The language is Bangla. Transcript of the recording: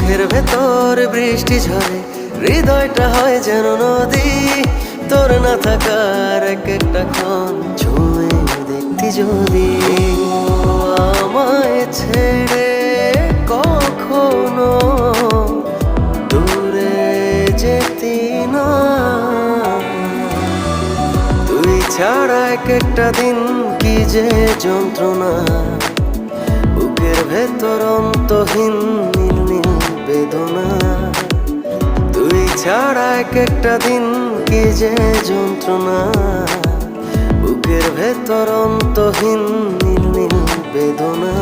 বুকের ভেতর বৃষ্টি ঝরে, হৃদয়টা হয় যেন নদী। তোর না থাকার এক একটা ক্ষণ ছুঁয়ে দেখতি যদি। আমায় ছেড়ে কখনো দূরে যেতি না, তুই ছাড়া এক একটা দিন কি যে যন্ত্রণা। বুকের ভেতর অন্তহীন নীল নীল বেদনা, তুই ছাড়া এক একটা দিন কি যে যন্ত্রণা। বুকের ভেতর অন্তহীন নীল নীল বেদনা।